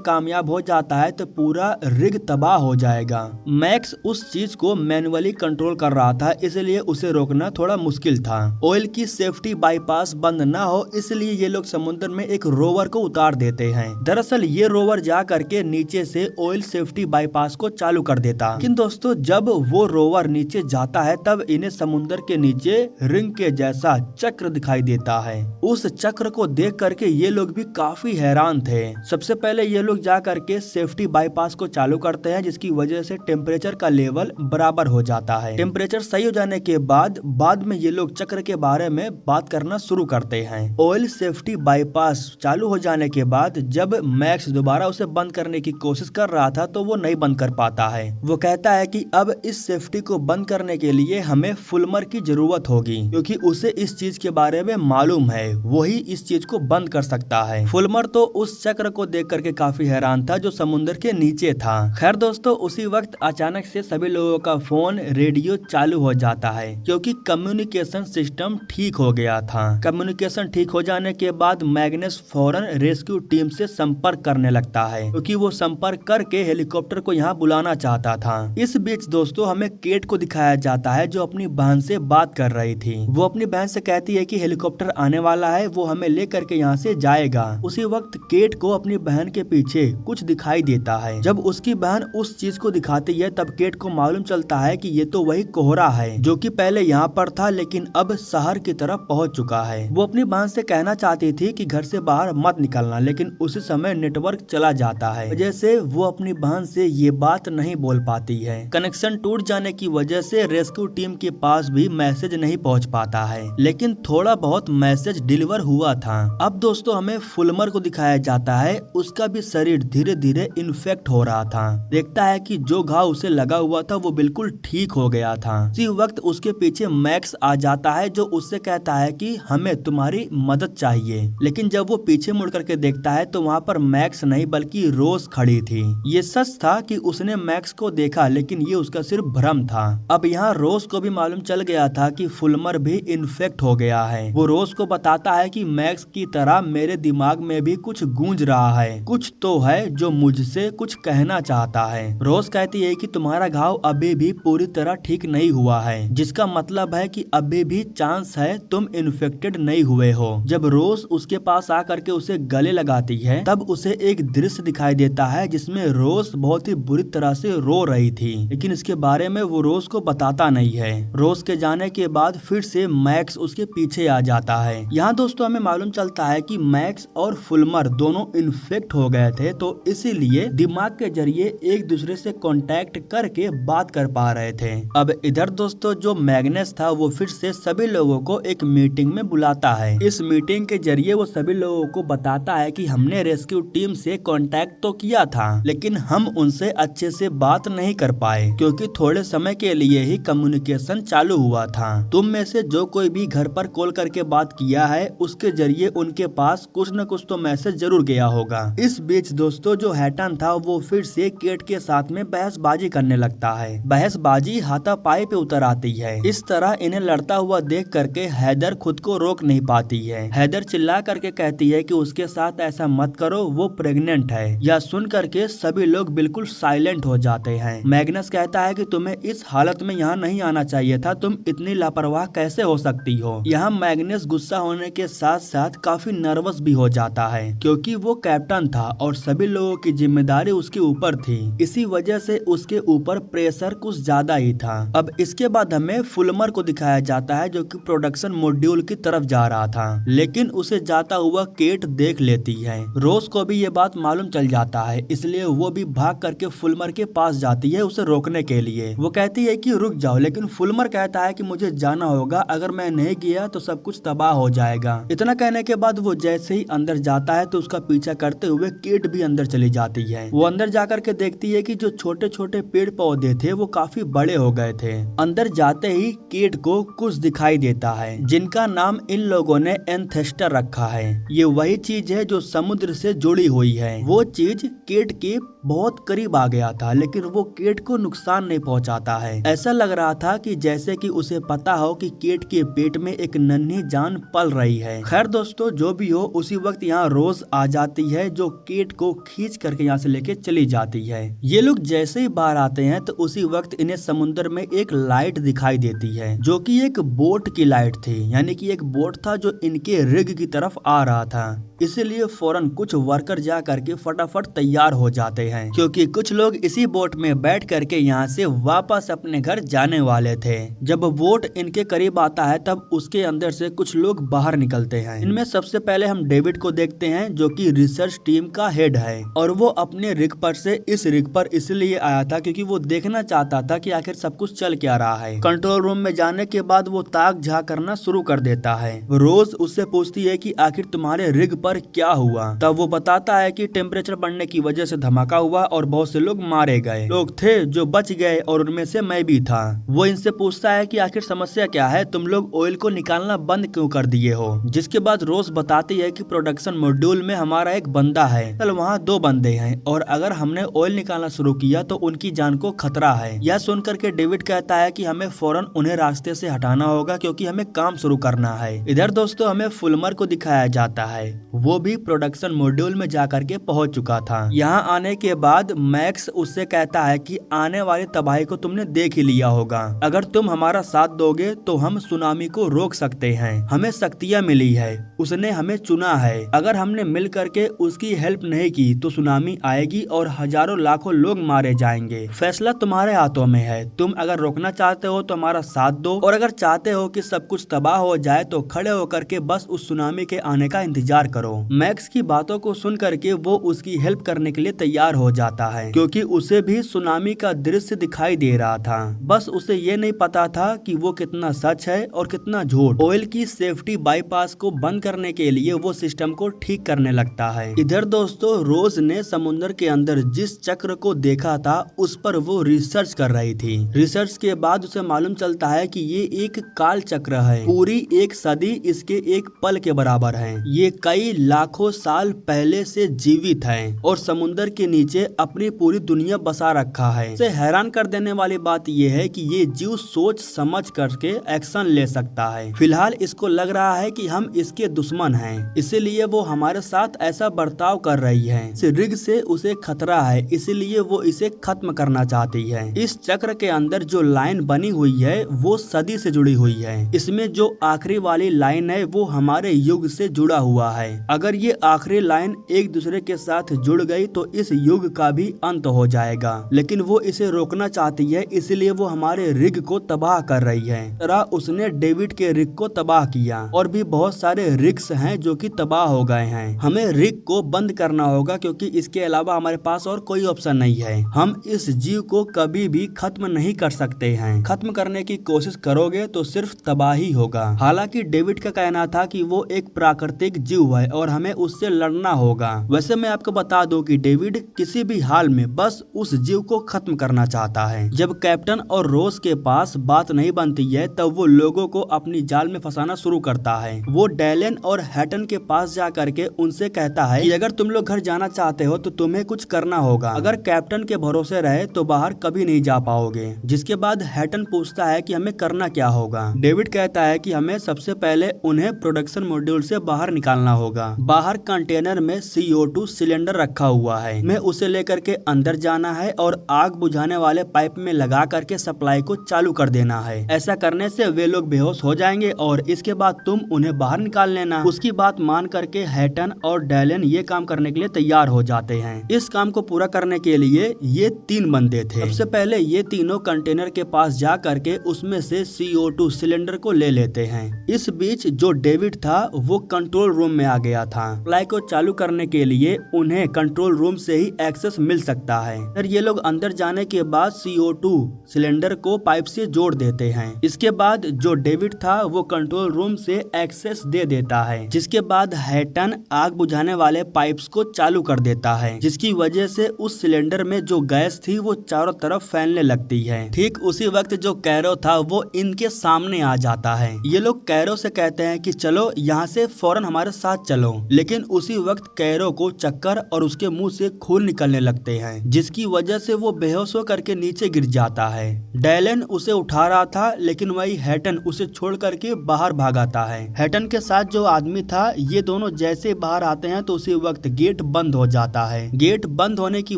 [SPEAKER 1] कामयाब हो जाता है तो पूरा रिग तबाह हो जाएगा। मैक्स उस चीज को मैन्युअली कंट्रोल कर रहा था, इसलिए उसे रोकना थोड़ा मुश्किल था। ऑयल की सेफ्टी बाईपास बंद ना हो इसलिए ये लोग समुद्र में एक रोवर को उतार देते हैं। दरअसल ये रोवर जा करके नीचे से ऑयल सेफ्टी बाईपास को चालू कर देता। लेकिन दोस्तों जब वो रोवर नीचे जाता है तब इन्हें समुद्र के नीचे रिंग के जैसा चक्र दिखाई देता है। उस चक्र को देख करके ये लोग भी काफी हैरान थे। सबसे पहले ये लोग जा करके सेफ्टी बाईपास को चालू करते हैं, जिसकी वजह से टेम्परेचर का लेवल बराबर हो जाता है। टेम्परेचर सही हो जाने के बाद में ये लोग चक्र के बारे में बात करना शुरू करते हैं। ऑयल सेफ्टी बाईपास चालू हो जाने के बाद जब मैक्स दोबारा उसे बंद करने की कोशिश कर रहा था तो वो नहीं बंद कर पाता है। वो कहता है कि अब इस सेफ्टी को बंद करने के लिए हमें फुलमर की जरूरत होगी, क्योंकि उसे इस चीज के बारे में मालूम है, वही इस चीज को बंद कर सकता है। फुलमर तो उस चक्र को देख करके काफी हैरान था जो समुद्र के नीचे था। खैर दोस्तों उसी वक्त अचानक से सभी लोगों का फोन रेडियो चालू हो जाता है, क्योंकि कम्युनिकेशन सिस्टम ठीक हो गया था। कम्युनिकेशन ठीक हो जाने के बाद मैग्नस फौरन रेस्क्यू टीम से संपर्क करने लगता है, क्योंकि वो संपर्क करके हेलीकॉप्टर को यहाँ बुलाना चाहता था। इस बीच दोस्तों हमें केट को दिखाया जाता है जो अपनी बहन से बात कर रही थी। वो अपनी बहन से कहती है कि हेलीकॉप्टर आने वाला है, वो हमें ले करके यहाँ से जाएगा। उसी वक्त केट को अपनी बहन के पीछे कुछ दिखाई देता है। जब उसकी बहन उस चीज को दिखाती है तब केट को मालूम चलता है कि ये तो वही कोहरा है जो कि पहले यहाँ पर था लेकिन अब शहर की तरफ पहुँच चुका है। वो अपनी बहन से कहना चाहती थी कि घर से बाहर मत निकलना, लेकिन उसी समय नेटवर्क चला जाता है, वजह से वो अपनी बहन से ये बात नहीं बोल पाती है। कनेक्शन टूट जाने की वजह से रेस्क्यू टीम के पास भी मैसेज नहीं पहुंच पाता है, लेकिन थोड़ा बहुत मैसेज डिलीवर हुआ था। अब दोस्तों हमें फुलमर को दिखाया जाता है, उसका भी शरीर धीरे धीरे इन्फेक्ट हो रहा था। देखता है कि जो घाव उसे लगा हुआ था वो बिल्कुल ठीक हो गया था। इसी वक्त उसके पीछे मैक्स आ जाता है जो उससे कहता है कि हमें तुम्हारी मदद चाहिए। लेकिन जब वो पीछे मुड़ करके देखता है तो वहाँ पर मैक्स नहीं बल्कि रोज खड़ी थी। ये सच था कि उसने मैक्स को देखा, लेकिन ये उसका सिर्फ भ्रम था। अब यहाँ रोज को भी मालूम चल गया था कि फुलमर भी इन्फेक्ट हो गया है। वो रोज को बताता है कि मैक्स की तरह मेरे दिमाग में भी कुछ गूंज रहा है, कुछ तो है जो मुझसे कुछ कहना चाहता है। रोज कहती है कि तुम्हारा घाव अभी भी पूरी तरह ठीक नहीं हुआ है, जिसका मतलब है कि अभी भी चांस है तुम इन्फेक्टेड नहीं हुए हो। जब रोज उसके पास आकर के उसे गले लगाती है तब उसे एक दृश्य दिखाई देता है जिसमें रोज बहुत ही बुरी तरह से रो रही थी, लेकिन इसके बारे में वो रोज को बताता नहीं है। रोज के जाने के बाद फिर से मैक्स उसके पीछे आ जाता है। यहाँ दोस्तों हमें मालूम चलता है कि मैक्स और फुलमर दोनों इन्फेक्ट हो गए थे, तो इसीलिए दिमाग के जरिए एक दूसरे से कांटेक्ट करके बात कर पा रहे थे। अब इधर दोस्तों जो मैग्नस था वो फिर से सभी लोगों को एक मीटिंग में बुलाता है। इस मीटिंग के जरिए वो सभी लोगों को बताता है कि हमने रेस्क्यू टीम से कांटेक्ट तो किया था, लेकिन हम उनसे अच्छे से बात नहीं कर पाए, क्योंकि थोड़े समय के लिए ही कम्युनिकेशन चालू हुआ था। तुम में से जो कोई भी घर पर कॉल करके बात किया है उसके जरिए उनके पास कुछ न कुछ तो मैसेज जरूर गया होगा। इस बीच दोस्तों जो हैटन था वो फिर से केट के साथ में बहसबाजी करने लगता है। बहसबाजी हाथापाई पे उतर आती है। इस तरह इन्हें लड़ता हुआ देख करके हैदर खुद को रोक नहीं पाती है। हैदर चिल्ला करके कहती है कि उसके साथ ऐसा मत करो, वो प्रेग्नेंट है। यह सुन करके सभी लोग बिल्कुल साइलेंट हो जाते हैं। मैग्नस कहता है कि तुम्हें इस हालत में यहाँ नहीं आना चाहिए था, तुम इतनी लापरवाह कैसे हो सकती हो। यहाँ मैग्नस गुस्सा होने के साथ साथ काफी नर्वस भी हो जाता है, क्योंकि वो कैप्टन था और सभी लोगों की जिम्मेदारी उसके ऊपर थी। इसी वजह से उसके ऊपर प्रेशर कुछ ज्यादा ही था। अब इसके बाद हमें फुलमर को दिखाया जाता है जो कि प्रोडक्शन मॉड्यूल की तरफ जा रहा था, लेकिन उसे जाता हुआ केट देख लेती है। रोज को भी ये बात मालूम चल जाता है, इसलिए वो भी भाग करके फुलमर के पास जाती है उसे रोकने के लिए। वो कहती है कि रुक जाओ, लेकिन फुलमर कहता है कि मुझे जाना होगा, अगर मैं नहीं गया तो सब कुछ तबाह हो जाएगा। इतना कहने के बाद वो जैसे ही अंदर जाता है तो उसका पीछा करते हुए केट भी अंदर चली जाती है। वो अंदर जाकर के देखती है कि जो छोटे छोटे पेड़ पौधे थे वो काफी बड़े हो गए थे। अंदर जाते ही केट को कुछ दिखाई देता है जिनका नाम इन लोगों ने एंथेस्टर रखा है। ये वही चीज है जो समुद्र से जुड़ी हुई है। वो चीज केट के बहुत करीब आ गया था, लेकिन वो केट को नुकसान नहीं पहुंचाता है। ऐसा लग रहा था कि जैसे कि उसे पता हो कि केट के पेट में एक नन्ही जान पल रही है। खैर दोस्तों, जो भी हो, उसी वक्त यहाँ रोज आ जाती है जो केट को खींच करके यहाँ से लेके चली जाती है। ये लोग जैसे ही बाहर आते हैं तो उसी वक्त इन्हें समुद्र में एक लाइट दिखाई देती है, जो कि एक बोट की लाइट थी, यानी कि एक बोट था जो इनके रिग की तरफ आ रहा था। इसीलिए फौरन कुछ वर्कर जा करके फटाफट तैयार हो जाते हैं, क्योंकि कुछ लोग इसी बोट में बैठ करके यहाँ से वापस अपने घर जाने वाले थे। जब बोट इनके करीब आता है तब उसके अंदर से कुछ लोग बाहर निकलते हैं। इनमें सबसे पहले हम डेविड को देखते हैं, जो कि रिसर्च टीम का हेड है, और वो अपने रिग पर से इस रिग पर इसलिए आया था क्योंकि वो देखना चाहता था कि आखिर सब कुछ चल क्या रहा है। कंट्रोल रूम में जाने के बाद वो ताक झांक करना शुरू कर देता है। रोज उससे पूछती है कि आखिर तुम्हारे रिग पर क्या हुआ। तब वो बताता है कि टेम्परेचर बढ़ने की वजह से धमाका हुआ और बहुत से लोग मारे गए। लोग थे जो बच गए और उनमें से मैं भी था। वो इनसे पूछता है कि आखिर समस्या क्या है, तुम लोग ऑयल को निकालना बंद क्यों कर दिए हो। जिसके बाद रोज बताती है कि प्रोडक्शन मॉड्यूल में हमारा एक बंदा है, कल वहाँ 2 बंदे हैं, और अगर हमने ऑयल निकालना शुरू किया तो उनकी जान को खतरा है। यह सुनकर के डेविड कहता है कि हमें फौरन उन्हें रास्ते से हटाना होगा क्योंकि हमें काम शुरू करना है। इधर दोस्तों हमें फुलमर को दिखाया जाता है, वो भी प्रोडक्शन मॉड्यूल में जाकर के पहुंच चुका था। यहाँ आने के बाद मैक्स उससे कहता है कि आने वाली तबाही को तुमने देख ही लिया होगा, अगर तुम हमारा साथ दोगे तो हम सुनामी को रोक सकते हैं। हमें शक्तियाँ मिली है, उसने हमें चुना है, अगर हमने मिल करके उसकी हेल्प नहीं की तो सुनामी आएगी और हजारों लाखों लोग मारे जाएंगे। फैसला तुम्हारे हाथों में है, तुम अगर रोकना चाहते हो तो हमारा साथ दो, और अगर चाहते हो कि सब कुछ तबाह हो जाए तो खड़े होकर के बस उस सुनामी के आने का इंतजार करो। मैक्स की बातों को सुन करके वो उसकी हेल्प करने के लिए तैयार हो जाता है, क्योंकि उसे भी सुनामी का दृश्य दिखाई दे रहा था। बस उसे ये नहीं पता था कि वो कितना सच है और कितना झूठ। ऑयल की सेफ्टी बाईपास को बंद करने के लिए वो सिस्टम को ठीक करने लगता है। इधर दोस्तों रोज ने समुद्र के अंदर जिस चक्र को देखा था उस पर वो रिसर्च कर रही थी। रिसर्च के बाद उसे मालूम चलता है कि ये एक काल चक्र है, पूरी एक सदी इसके एक पल के बराबर है। ये कई लाखों साल पहले से जीवित है और समुद्र के नीचे अपनी पूरी दुनिया बसा रखा है। इसे हैरान कर देने वाली बात यह है कि ये जीव सोच समझ करके एक्शन ले सकता है। फिलहाल इसको लग रहा है कि हम इसके दुश्मन हैं, इसीलिए वो हमारे साथ ऐसा बर्ताव कर रही है। इस रिग से उसे खतरा है, इसीलिए वो इसे खत्म करना चाहती है। इस चक्र के अंदर जो लाइन बनी हुई है वो सदी से जुड़ी हुई है। इसमें जो आखिरी वाली लाइन है वो हमारे युग से जुड़ा हुआ है। अगर ये आखिरी लाइन एक दूसरे के साथ जुड़ गई तो इस युग का भी अंत हो जाएगा, लेकिन वो इसे रोकना चाहती है, इसलिए वो हमारे रिग को तबाह कर रही है। तरह उसने डेविड के रिग को तबाह किया, और भी बहुत सारे रिग्स हैं जो कि तबाह हो गए हैं। हमें रिग को बंद करना होगा क्योंकि इसके अलावा हमारे पास और कोई ऑप्शन नहीं है। हम इस जीव को कभी भी खत्म नहीं कर सकते हैं। खत्म करने की कोशिश करोगे तो सिर्फ तबाही होगा। हालांकि डेविड का कहना था कि वो एक प्राकृतिक जीव है और हमें उससे लड़ना होगा। वैसे मैं आपको बता दूं कि डेविड किसी भी हाल में बस उस जीव को खत्म करना चाहता है। जब कैप्टन और रोज के पास बात नहीं बनती है तब वो लोगों को अपनी जाल में फंसाना शुरू करता है। वो डेलन और हैटन के पास जा करके उनसे कहता है कि अगर तुम लोग घर जाना चाहते हो तो तुम्हें कुछ करना होगा, अगर कैप्टन के भरोसे रहे तो बाहर कभी नहीं जा पाओगे। जिसके बाद हैटन पूछता है कि हमें करना क्या होगा। डेविड कहता है कि हमें सबसे पहले उन्हें प्रोडक्शन मॉड्यूल से बाहर निकालना होगा। बाहर कंटेनर में CO2 सिलेंडर रखा हुआ है, हमें उसे लेकर के अंदर जाना है और आग बुझाने वाले पाइप में लगा करके सप्लाई को चालू कर देना है। ऐसा करने से वे लोग बेहोश हो जाएंगे और इसके बाद तुम उन्हें बाहर निकाल लेना। उसकी बात मान करके हैटन और डेलन ये काम करने के लिए तैयार हो जाते हैं। इस काम को पूरा करने के लिए ये 3 बंदे थे। सबसे पहले ये तीनों कंटेनर के पास जा करके उसमें से CO2 सिलेंडर को ले लेते हैं। इस बीच जो डेविड था वो कंट्रोल रूम में आ गया था। सप्लाई को चालू करने के लिए उन्हें कंट्रोल रूम से ही एक्सेस मिल सकता है। फिर ये लोग अंदर जाने के बाद CO2 सिलेंडर को पाइप से जोड़ देते हैं। इसके बाद जो डेविड था वो कंट्रोल रूम से एक्सेस दे देता है, जिसके बाद हैटन आग बुझाने वाले पाइप्स को चालू कर देता है, जिसकी वजह से उस सिलेंडर में जो गैस थी वो चारों तरफ फैलने लगती है। ठीक उसी वक्त जो कैरो था वो इनके सामने आ जाता है। ये लोग कैरो से कहते हैं कि चलो यहाँ से फौरन हमारे साथ चलो। चलो। लेकिन उसी वक्त कैरो को चक्कर और उसके मुंह से खून निकलने लगते हैं, जिसकी वजह से वो बेहोश होकर के नीचे गिर जाता है। डैलन उसे उठा रहा था, लेकिन वही हैटन उसे छोड़ करके बाहर भाग आता है। हैटन के साथ जो आदमी था, ये दोनों जैसे बाहर आते हैं तो उसी वक्त गेट बंद हो जाता है। गेट बंद होने की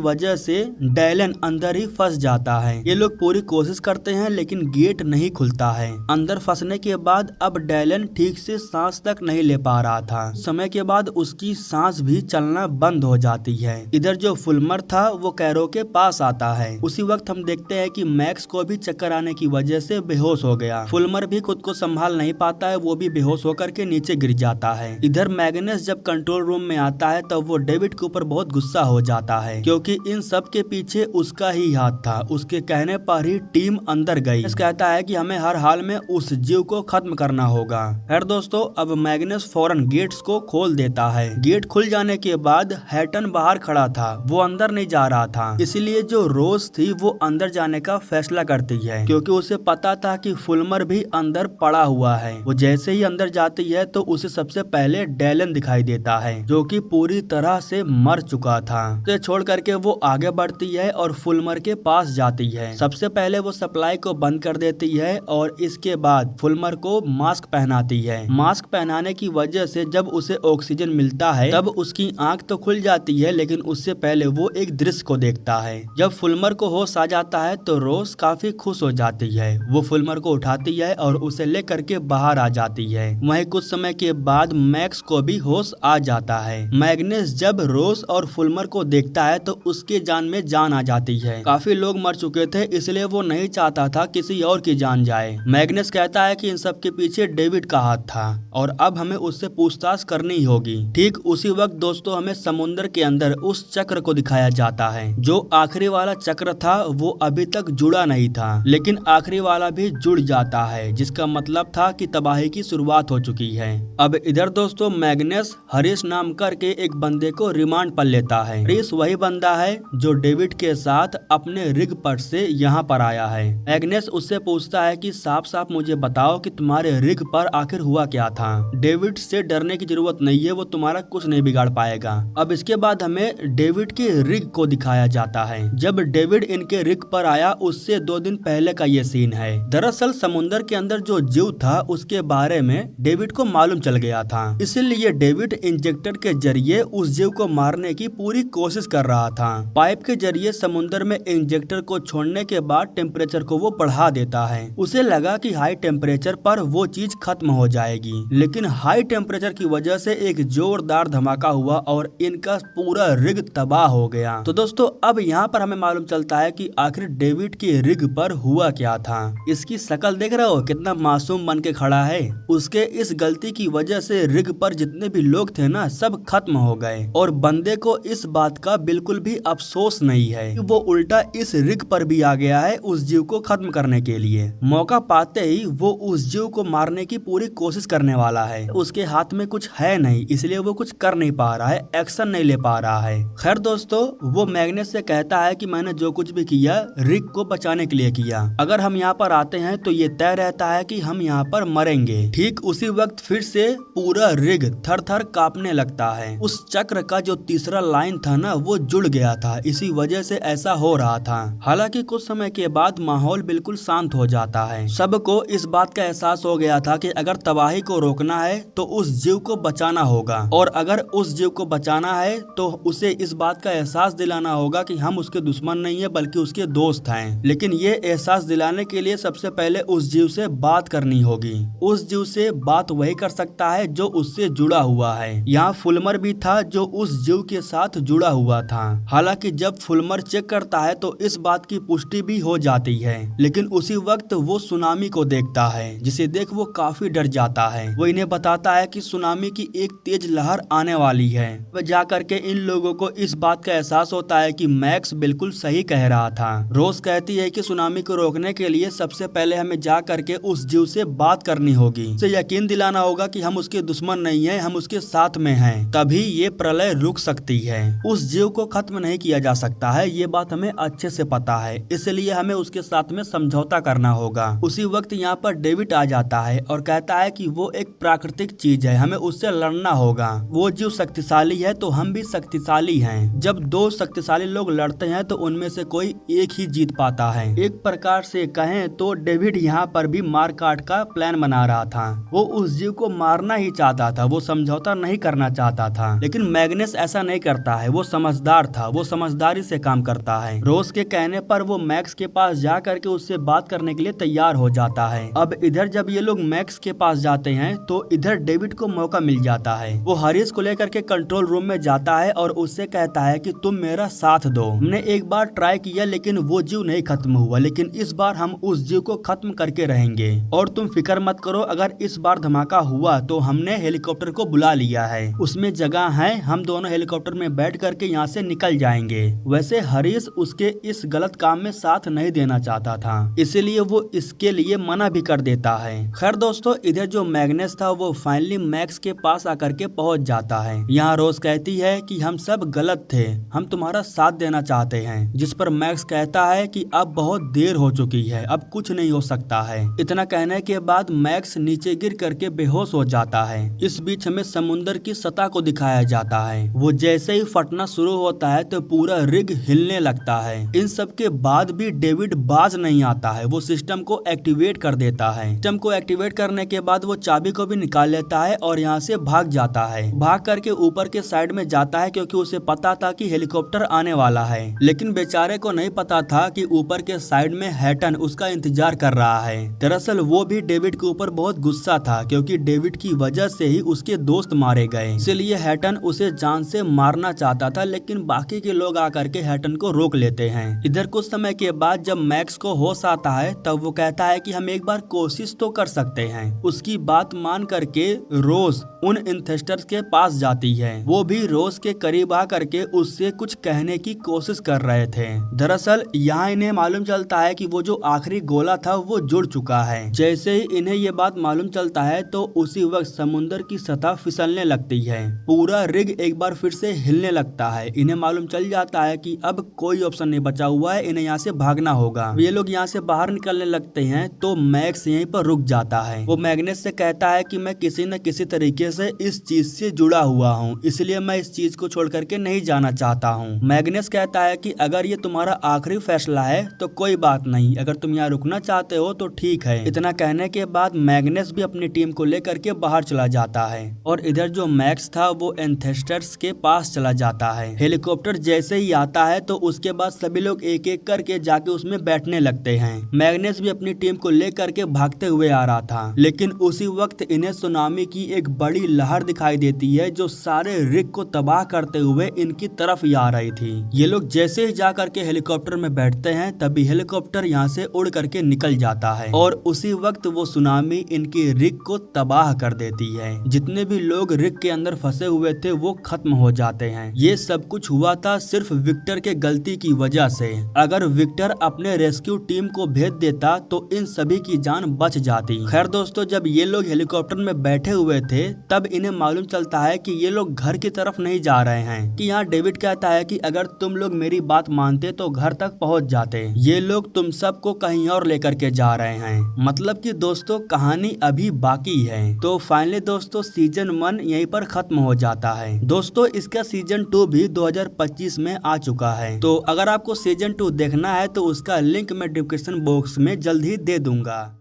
[SPEAKER 1] वजह से डैलन अंदर ही फंस जाता है। ये लोग पूरी कोशिश करते हैं लेकिन गेट नहीं खुलता है। अंदर फंसने के बाद अब डैलन ठीक से सांस तक नहीं ले पा रहा था। समय के बाद उसकी सांस भी चलना बंद हो जाती है। इधर जो फुलमर था वो कैरो के पास आता है। उसी वक्त हम देखते हैं कि मैक्स को भी चक्कर आने की वजह से बेहोश हो गया। फुलमर भी खुद को संभाल नहीं पाता है, वो भी बेहोश होकर के नीचे गिर जाता है। इधर मैग्नस जब कंट्रोल रूम में आता है तब वो डेविड के ऊपर बहुत गुस्सा हो जाता है, क्योंकि इन सब के पीछे उसका ही हाथ था। उसके कहने पर ही टीम अंदर गई। कहता है कि हमें हर हाल में उस जीव को खत्म करना होगा। खैर दोस्तों, अब मैग्नस फौरन गेट्स को खोल देता है। गेट खुल जाने के बाद हैटन बाहर खड़ा था, वो अंदर नहीं जा रहा था। इसीलिए जो रोज थी वो अंदर जाने का फैसला करती है, क्योंकि उसे पता था कि फुलमर भी अंदर पड़ा हुआ है। वो जैसे ही अंदर जाती है तो उसे सबसे पहले डैलन दिखाई देता है, जो कि पूरी तरह से मर चुका था। उसे छोड़ करके वो आगे बढ़ती है और फुलमर के पास जाती है। सबसे पहले वो सप्लाई को बंद कर देती है और इसके बाद फुलमर को मास्क पहनाती है। मास्क पहनाने की वजह से जब उसे ऑक्सीजन मिलता है तब उसकी आंख तो खुल जाती है, लेकिन उससे पहले वो एक दृश्य को देखता है। जब फुलमर को होश आ जाता है तो रोज काफी खुश हो जाती है। वो फुलमर को उठाती है और उसे लेकर के बाहर आ जाती है। वहीं कुछ समय के बाद मैक्स को भी होश आ जाता है। मैग्नस जब रोज और फुलमर को देखता है तो उसके जान में जान आ जाती है। काफी लोग मर चुके थे, इसलिए वो नहीं चाहता था किसी और की जान जाए। मैग्नस कहता है कि इन सब के पीछे डेविड का हाथ था और अब हमें उससे पूछताछ करनी होगी। ठीक उसी वक्त दोस्तों हमें समुद्र के अंदर उस चक्र को दिखाया जाता है। जो आखिरी वाला चक्र था वो अभी तक जुड़ा नहीं था, लेकिन आखिरी वाला भी जुड़ जाता है, जिसका मतलब था कि तबाही की शुरुआत हो चुकी है। अब इधर दोस्तों मैग्नस हरीश नाम करके एक बंदे को रिमांड पर लेता है। हरीश वही बंदा है जो डेविड के साथ अपने रिग पर से यहाँ पर आया है। मैग्नस उससे पूछता है कि साफ साफ मुझे बताओ कि तुम्हारे रिग पर आखिर हुआ क्या था। डेविड से डरने की जरूरत नहीं है, वो तुम्हारा कुछ नहीं बिगाड़ पाएगा। अब इसके बाद हमें डेविड के रिग को दिखाया जाता है। जब डेविड इनके रिग पर आया उससे 2 दिन पहले का ये सीन है। दरअसल समुद्र के अंदर जो जीव था उसके बारे में डेविड को मालूम चल गया था, इसीलिए डेविड इंजेक्टर के जरिए उस जीव को मारने की पूरी कोशिश कर रहा था। पाइप के जरिए समुद्र में इंजेक्टर को छोड़ने के बाद टेम्परेचर को वो बढ़ा देता है। उसे लगा कि हाई टेम्परेचर पर वो चीज खत्म हो जाएगी, लेकिन हाई टेम्परेचर की वजह से एक जोरदार धमाका हुआ और इनका पूरा रिग तबाह हो गया। तो दोस्तों अब यहाँ पर हमें मालूम चलता है कि आखिर डेविड के रिग पर हुआ क्या था। इसकी शक्ल देख रहे हो, कितना मासूम बन के खड़ा है। उसके इस गलती की वजह से रिग पर जितने भी लोग थे ना, सब खत्म हो गए और बंदे को इस बात का बिल्कुल भी अफसोस नहीं है कि वो उल्टा इस रिग पर भी आ गया है उस जीव को खत्म करने के लिए। मौका पाते ही वो उस जीव को मारने की पूरी कोशिश करने वाला है। उसके हाथ में कुछ है नहीं, इसलिए वो कुछ कर नहीं पा रहा है, एक्शन नहीं ले पा रहा है। खैर दोस्तों वो मैग्नस से कहता है कि मैंने जो कुछ भी किया रिग को बचाने के लिए किया। अगर हम यहाँ पर आते हैं तो ये तय रहता है कि हम यहाँ पर मरेंगे। ठीक उसी वक्त फिर से पूरा रिग थर थर कांपने लगता है। उस चक्र का जो तीसरा लाइन था ना वो जुड़ गया था, इसी वजह से ऐसा हो रहा था। हालांकि कुछ समय के बाद माहौल बिल्कुल शांत हो जाता है। सबको इस बात का एहसास हो गया था कि अगर तबाही को रोकना है तो उस जीव को बचाना होगा, और अगर उस जीव को बचाना है तो उसे इस बात का एहसास दिलाना होगा कि हम उसके दुश्मन नहीं है बल्कि उसके दोस्त हैं। लेकिन ये एहसास दिलाने के लिए सबसे पहले उस जीव से बात करनी होगी। उस जीव से बात वही कर सकता है जो उससे जुड़ा हुआ है। यहाँ फुलमर भी था जो उस जीव के साथ जुड़ा हुआ था। हालांकि जब फुलमर चेक करता है तो इस बात की पुष्टि भी हो जाती है, लेकिन उसी वक्त वो सुनामी को देखता है, जिसे देख वो काफी डर जाता है। वो इन्हें बताता है कि सुनामी की एक तेज लहर आने वाली है। वह जा करके इन लोगों को इस बात का एहसास होता है कि मैक्स बिल्कुल सही कह रहा था। रोज कहती है कि सुनामी को रोकने के लिए सबसे पहले हमें जा करके उस जीव से बात करनी होगी, उसे यकीन दिलाना होगा कि हम उसके दुश्मन नहीं है, हम उसके साथ में हैं। तभी ये प्रलय रुक सकती है। उस जीव को खत्म नहीं किया जा सकता है, ये बात हमें अच्छे से पता है, इसलिए हमें उसके साथ में समझौता करना होगा। उसी वक्त यहाँ पर डेविड आ जाता है और कहता है कि वो एक प्राकृतिक चीज है, हमें उससे लड़ना होगा। वो जीव शक्तिशाली है तो हम भी शक्तिशाली हैं। जब दो शक्तिशाली लोग लड़ते हैं तो उनमें से कोई एक ही जीत पाता है। एक प्रकार से कहें तो डेविड यहाँ पर भी मार काट का प्लान बना रहा था। वो उस जीव को मारना ही चाहता था, वो समझौता नहीं करना चाहता था। लेकिन मैग्नस ऐसा नहीं करता है, वो समझदार था, वो समझदारी से काम करता है। रोज के कहने पर वो मैक्स के पास जा करके उससे बात करने के लिए तैयार हो जाता है। अब इधर जब ये लोग मैक्स के पास जाते हैं तो इधर डेविड को मौका मिल जाता है। वो हरीश को लेकर के कंट्रोल रूम में जाता है और उससे कहता है कि तुम मेरा साथ दो। हमने एक बार ट्राई किया लेकिन वो जीव नहीं खत्म हुआ, लेकिन इस बार हम उस जीव को खत्म करके रहेंगे और तुम फिक्र मत करो, अगर इस बार धमाका हुआ तो हमने हेलीकॉप्टर को बुला लिया है, उसमें जगह है, हम दोनों हेलीकॉप्टर में बैठ करके यहाँ से निकल जाएंगे। वैसे हरीश उसके इस गलत काम में साथ नहीं देना चाहता था, इसीलिए वो इसके लिए मना भी कर देता है। खैर दोस्तों, इधर जो मैग्नस था वो फाइनली मैक्स के पास आकर के पहुंच जाता है। यहाँ रोज कहती है कि हम सब गलत थे, हम तुम्हारा साथ देना चाहते हैं, जिस पर मैक्स कहता है कि अब बहुत देर हो चुकी है, अब कुछ नहीं हो सकता है। इतना कहने के बाद मैक्स नीचे गिर करके बेहोश हो जाता है। इस बीच हमें समुद्र की सतह को दिखाया जाता है। वो जैसे ही फटना शुरू होता है तो पूरा रिग हिलने लगता है। इन सब के बाद भी डेविड बाज नहीं आता है, वो सिस्टम को एक्टिवेट कर देता है। सिस्टम को एक्टिवेट करने के बाद वो चाबी को भी निकाल लेता है और यहाँ से भाग जाता है। भाग करके ऊपर के साइड में जाता है क्योंकि उसे पता था कि हेलीकॉप्टर आने वाला है। लेकिन बेचारे को नहीं पता था कि ऊपर के साइड में हैटन उसका इंतजार कर रहा है। दरअसल वो भी डेविड के ऊपर बहुत गुस्सा था क्योंकि डेविड की वजह से ही उसके दोस्त मारे गए, इसलिए हैटन उसे जान से मारना चाहता था, लेकिन बाकी के लोग आकर के हैटन को रोक लेते हैं। इधर कुछ समय के बाद जब मैक्स को होश आता है तब वो कहता है कि हम एक बार कोशिश तो कर सकते हैं। उसकी बात मान करके रोज उन इंथेस्टर्स के पास जाती है। वो भी रोज के करीब आ करके उससे कुछ कहने की कोशिश कर रहे थे। दरअसल यहाँ इन्हें मालूम चलता है कि वो जो आखिरी गोला था वो जुड़ चुका है। जैसे ही इन्हें ये बात मालूम चलता है तो उसी वक्त समुद्र की सतह फिसलने लगती है, पूरा रिग एक बार फिर से हिलने लगता है। इन्हें मालूम चल जाता है कि अब कोई ऑप्शन नहीं बचा हुआ है, इन्हें यहाँ से भागना होगा। ये लोग यहाँ से बाहर निकलने लगते हैं तो मैक्स यहीं पर रुक जाता है। वो मैग्नस से कहता है कि मैं किसी न किसी तरीके से इस चीज से जुड़ा हुआ हूँ, इसलिए मैं इस चीज को छोड़ करके नहीं जाना चाहता हूँ। मैग्नस कहता है कि अगर ये तुम्हारा आखिरी फैसला है तो कोई बात नहीं, अगर तुम यहाँ रुकना चाहते हो तो ठीक है। इतना कहने के बाद मैग्नस भी अपनी टीम को लेकर के बाहर चला जाता है और इधर जो मैक्स था वो एंथेस्टर्स के पास चला जाता है। हेलीकॉप्टर जैसे ही आता है तो उसके बाद सभी लोग एक एक करके जाके उसमें बैठने लगते हैं। मैग्नस भी अपनी टीम को लेकर के भागते हुए आ रहा था, लेकिन उसी वक्त इन्हें सुनामी की एक बड़ी लहर दिखाई देती है जो सारे रिग को तबाह करते हुए इनकी तरफ ही आ रही थी। ये लोग जैसे ही जा करके हेलीकॉप्टर में बैठते हैं तभी हेलीकॉप्टर यहाँ से उड़ करके निकल जाता है और उसी वक्त वो सुनामी इनकी रिग को तबाह कर देती है। जितने भी लोग रिग के अंदर फंसे हुए थे वो खत्म हो जाते हैं। ये सब कुछ हुआ था सिर्फ विक्टर के गलती की वजह से। अगर विक्टर अपने रेस्क्यू टीम को भेज देता तो इन सभी की जान बच जाती। खैर दोस्तों, जब ये लोग हेलीकॉप्टर में बैठे हुए थे तब इन्हें मालूम चलता है कि ये लोग घर की तरफ नहीं जा रहे हैं। कि यहाँ डेविड कहता है कि अगर तुम लोग मेरी बात मानते तो घर तक पहुँच जाते, ये लोग तुम सबको कहीं और लेकर के जा रहे हैं। मतलब कि दोस्तों कहानी अभी बाकी है। तो फाइनली दोस्तों सीजन 1 यहीं पर खत्म हो जाता है। दोस्तों इसका सीजन 2 भी 2025 में आ चुका है। तो अगर आपको सीजन 2 देखना है तो उसका लिंक मैं डिस्क्रिप्शन बॉक्स में जल्द ही दे दूंगा।